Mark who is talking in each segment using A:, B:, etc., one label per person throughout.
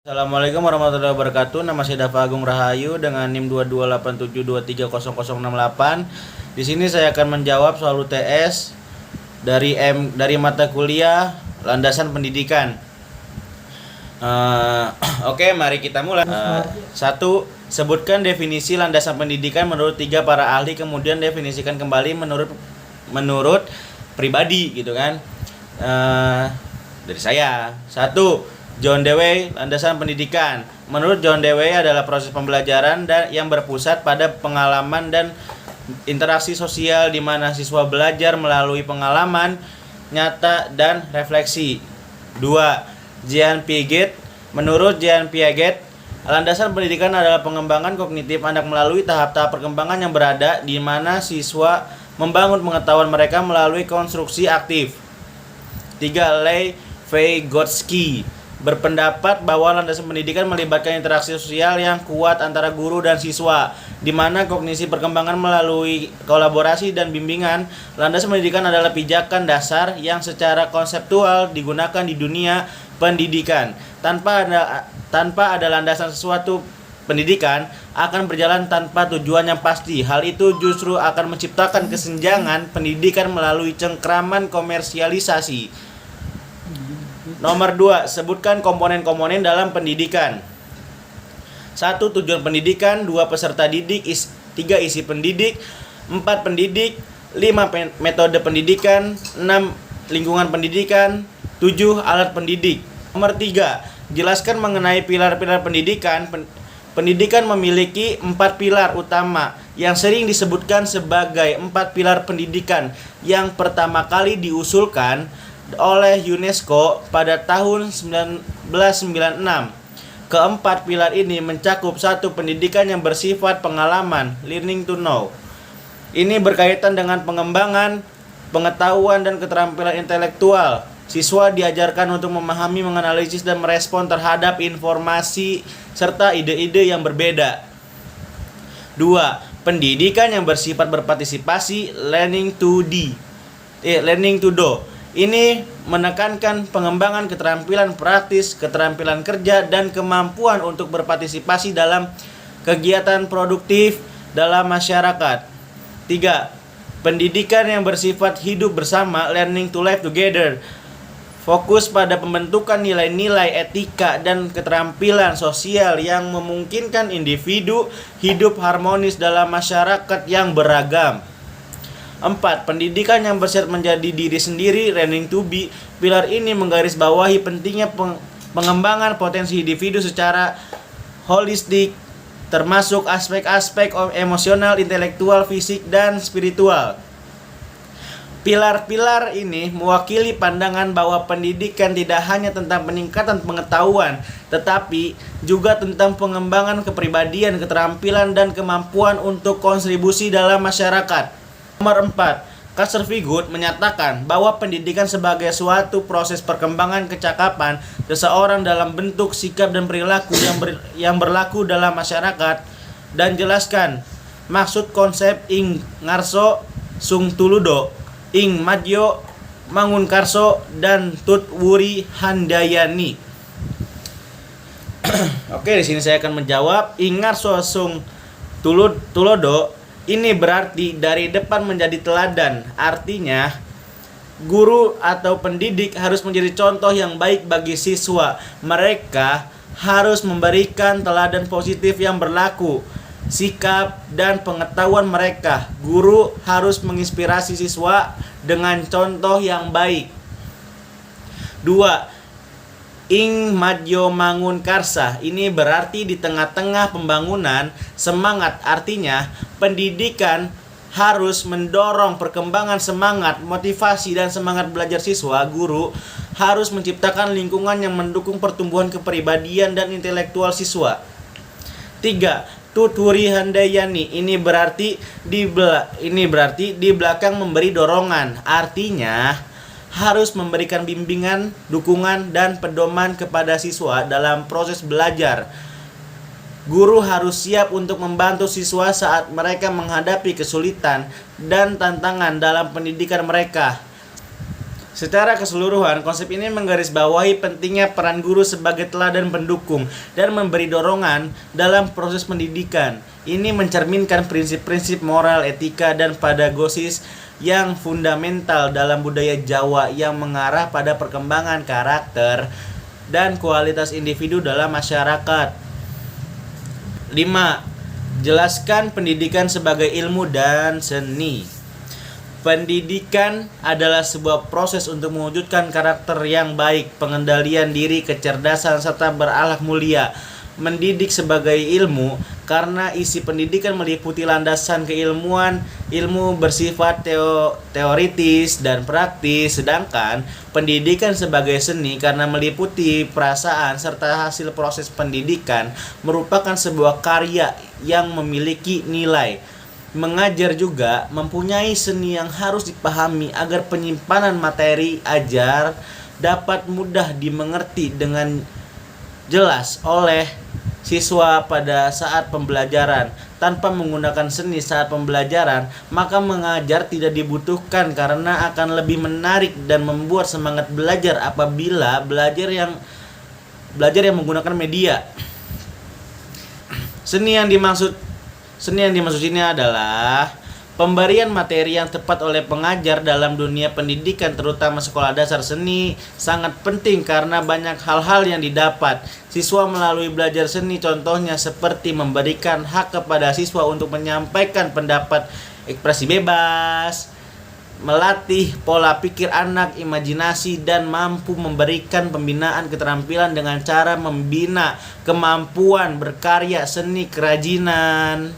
A: Assalamualaikum warahmatullahi wabarakatuh. Nama saya Dafa Agung Rahayu dengan NIM 2287230068. Di sini saya akan menjawab soal UTS dari mata kuliah Landasan Pendidikan. Oke, mari kita mulai. Satu, sebutkan definisi landasan pendidikan menurut tiga para ahli, kemudian definisikan kembali menurut pribadi, gitu kan? Dari saya. Satu, John Dewey, landasan pendidikan. Menurut John Dewey adalah proses pembelajaran yang berpusat pada pengalaman dan interaksi sosial di mana siswa belajar melalui pengalaman nyata dan refleksi. 2. Jean Piaget. Menurut Jean Piaget, landasan pendidikan adalah pengembangan kognitif anak melalui tahap-tahap perkembangan yang berada di mana siswa membangun pengetahuan mereka melalui konstruksi aktif. 3. Leigh Vygotsky berpendapat bahwa landasan pendidikan melibatkan interaksi sosial yang kuat antara guru dan siswa, di mana kognisi perkembangan melalui kolaborasi dan bimbingan. Landasan pendidikan adalah pijakan dasar yang secara konseptual digunakan di dunia pendidikan. Tanpa ada landasan, sesuatu pendidikan akan berjalan tanpa tujuan yang pasti. Hal itu justru akan menciptakan kesenjangan pendidikan melalui cengkraman komersialisasi. Nomor 2, sebutkan komponen-komponen dalam pendidikan. 1. Tujuan pendidikan. 2. Peserta didik. 3. Isi pendidik. 4. Pendidik. 5. Metode pendidikan. 6. Lingkungan pendidikan. 7. Alat pendidik. Nomor 3, jelaskan mengenai pilar-pilar pendidikan. Pendidikan memiliki 4 pilar utama yang sering disebutkan sebagai 4 pilar pendidikan yang pertama kali diusulkan oleh UNESCO pada tahun 1996. Keempat pilar ini mencakup 1. Pendidikan yang bersifat pengalaman, learning to know. Ini berkaitan dengan pengembangan pengetahuan dan keterampilan intelektual. Siswa diajarkan untuk memahami, menganalisis, dan merespon terhadap informasi serta ide-ide yang berbeda. 2. Pendidikan yang bersifat berpartisipasi, learning to do. Ini menekankan pengembangan keterampilan praktis, keterampilan kerja, dan kemampuan untuk berpartisipasi dalam kegiatan produktif dalam masyarakat. 3. Pendidikan yang bersifat hidup bersama, learning to live together. Fokus pada pembentukan nilai-nilai etika dan keterampilan sosial yang memungkinkan individu hidup harmonis dalam masyarakat yang beragam. 4. Pendidikan yang bersifat menjadi diri sendiri, learning to be. Pilar ini menggarisbawahi pentingnya pengembangan potensi individu secara holistik, termasuk aspek-aspek emosional, intelektual, fisik, dan spiritual. Pilar-pilar ini mewakili pandangan bahwa pendidikan tidak hanya tentang peningkatan pengetahuan, tetapi juga tentang pengembangan kepribadian, keterampilan, dan kemampuan untuk kontribusi dalam masyarakat. Nomor 4, Kaiser-Figut menyatakan bahwa pendidikan sebagai suatu proses perkembangan kecakapan seseorang dalam bentuk, sikap, dan perilaku yang berlaku dalam masyarakat, dan jelaskan maksud konsep ing ngarso sung tuludo, ing madyo mangunkarso, dan tut wuri handayani. Oke, di sini saya akan menjawab ing ngarso sung tulodo. Ini berarti dari depan menjadi teladan. Artinya, guru atau pendidik harus menjadi contoh yang baik bagi siswa. Mereka harus memberikan teladan positif yang berlaku, sikap dan pengetahuan mereka. Guru harus menginspirasi siswa dengan contoh yang baik. 2. Ing madyo mangun karsa. Ini berarti di tengah-tengah pembangunan semangat. Artinya, pendidikan harus mendorong perkembangan semangat, motivasi, dan semangat belajar siswa. Guru harus menciptakan lingkungan yang mendukung pertumbuhan kepribadian dan intelektual siswa. 3. Tuturi handayani. Ini berarti di belakang memberi dorongan. Artinya, harus memberikan bimbingan, dukungan, dan pedoman kepada siswa dalam proses belajar. Guru harus siap untuk membantu siswa saat mereka menghadapi kesulitan dan tantangan dalam pendidikan mereka. Secara keseluruhan, konsep ini menggarisbawahi pentingnya peran guru sebagai teladan pendukung dan memberi dorongan dalam proses pendidikan. Ini mencerminkan prinsip-prinsip moral, etika, dan pedagogis yang fundamental dalam budaya Jawa yang mengarah pada perkembangan karakter dan kualitas individu dalam masyarakat. 5. Jelaskan pendidikan sebagai ilmu dan seni. Pendidikan adalah sebuah proses untuk mewujudkan karakter yang baik, pengendalian diri, kecerdasan, serta berakhlak mulia. Mendidik sebagai ilmu karena isi pendidikan meliputi landasan keilmuan, ilmu bersifat teoritis dan praktis, sedangkan pendidikan sebagai seni karena meliputi perasaan serta hasil proses pendidikan merupakan sebuah karya yang memiliki nilai. Mengajar juga mempunyai seni yang harus dipahami agar penyimpanan materi ajar dapat mudah dimengerti dengan jelas oleh siswa pada saat pembelajaran. Tanpa menggunakan seni saat pembelajaran, maka mengajar tidak dibutuhkan karena akan lebih menarik dan membuat semangat belajar apabila belajar yang menggunakan media. Seni yang dimaksud ini adalah pemberian materi yang tepat oleh pengajar dalam dunia pendidikan, terutama sekolah dasar. Seni sangat penting karena banyak hal-hal yang didapat siswa melalui belajar seni. Contohnya seperti memberikan hak kepada siswa untuk menyampaikan pendapat, ekspresi bebas, melatih pola pikir anak, imajinasi, dan mampu memberikan pembinaan keterampilan dengan cara membina kemampuan berkarya, seni, kerajinan.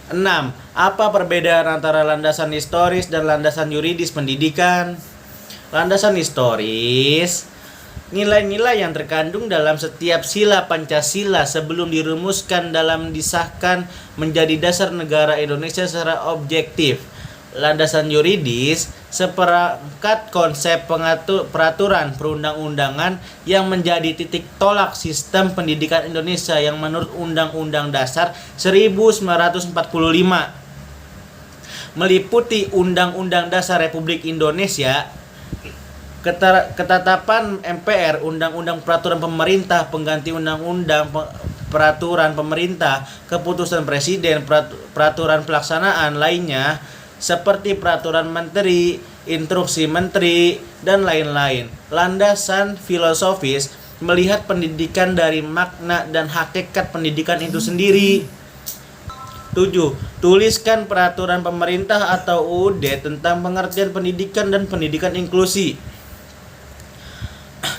A: 6. Apa perbedaan antara landasan historis dan landasan yuridis pendidikan? Landasan historis, nilai-nilai yang terkandung dalam setiap sila Pancasila sebelum dirumuskan dalam disahkan menjadi dasar negara Indonesia secara objektif. Landasan yuridis, seperangkat konsep peraturan perundang-undangan yang menjadi titik tolak sistem pendidikan Indonesia yang menurut Undang-Undang Dasar 1945 meliputi Undang-Undang Dasar Republik Indonesia, ketetapan MPR, Undang-Undang Peraturan Pemerintah, pengganti Undang-Undang Peraturan Pemerintah, keputusan Presiden, peraturan pelaksanaan lainnya seperti peraturan menteri, instruksi menteri, dan lain-lain. Landasan filosofis melihat pendidikan dari makna dan hakikat pendidikan itu sendiri. 7. Tuliskan peraturan pemerintah atau UUD tentang pengertian pendidikan dan pendidikan inklusi.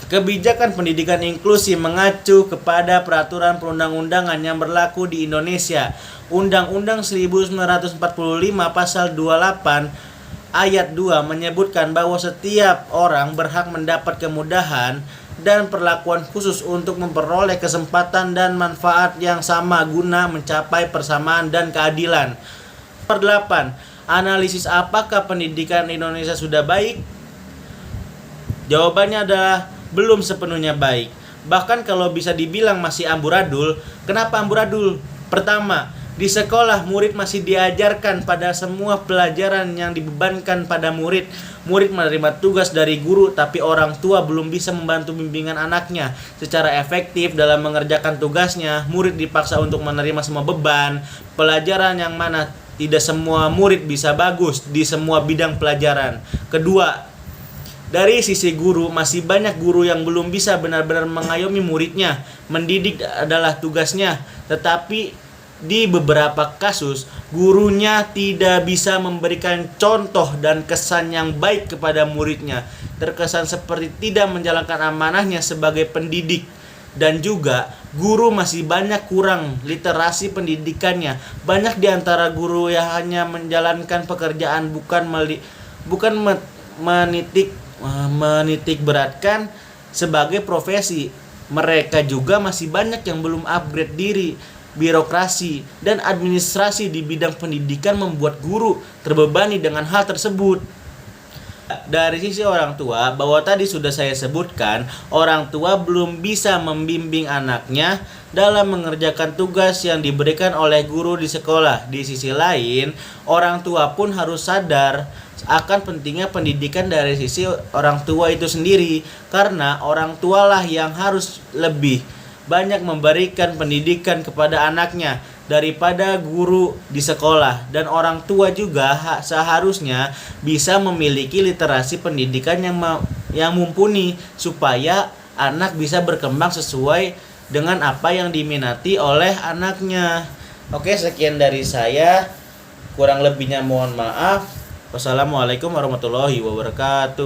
A: Kebijakan pendidikan inklusi mengacu kepada peraturan perundang-undangan yang berlaku di Indonesia. Undang-Undang 1945 pasal 28 ayat 2 menyebutkan bahwa setiap orang berhak mendapat kemudahan dan perlakuan khusus untuk memperoleh kesempatan dan manfaat yang sama guna mencapai persamaan dan keadilan. Nomor 8. Analisis apakah pendidikan Indonesia sudah baik? Jawabannya adalah belum sepenuhnya baik. Bahkan kalau bisa dibilang masih amburadul. Kenapa amburadul? Pertama, di sekolah murid masih diajarkan pada semua pelajaran yang dibebankan pada murid. Murid menerima tugas dari guru, tapi orang tua belum bisa membantu bimbingan anaknya secara efektif dalam mengerjakan tugasnya. Murid dipaksa untuk menerima semua beban pelajaran yang mana tidak semua murid bisa bagus di semua bidang pelajaran. Kedua, dari sisi guru, masih banyak guru yang belum bisa benar-benar mengayomi muridnya. Mendidik adalah tugasnya, tetapi di beberapa kasus, gurunya tidak bisa memberikan contoh dan kesan yang baik kepada muridnya. Terkesan seperti tidak menjalankan amanahnya sebagai pendidik. Dan juga, guru masih banyak kurang literasi pendidikannya. Banyak di antara guru yang hanya menjalankan pekerjaan bukan menitik beratkan sebagai profesi. Mereka juga masih banyak yang belum upgrade diri. Birokrasi dan administrasi di bidang pendidikan membuat guru terbebani dengan hal tersebut. Dari sisi orang tua, bahwa tadi sudah saya sebutkan, orang tua belum bisa membimbing anaknya dalam mengerjakan tugas yang diberikan oleh guru di sekolah. Di sisi lain, orang tua pun harus sadar akan pentingnya pendidikan dari sisi orang tua itu sendiri, karena orang tualah yang harus lebih banyak memberikan pendidikan kepada anaknya daripada guru di sekolah. Dan orang tua juga seharusnya bisa memiliki literasi pendidikan yang mumpuni supaya anak bisa berkembang sesuai dengan apa yang diminati oleh anaknya. Oke, sekian dari saya. Kurang lebihnya mohon maaf. Wassalamualaikum warahmatullahi wabarakatuh.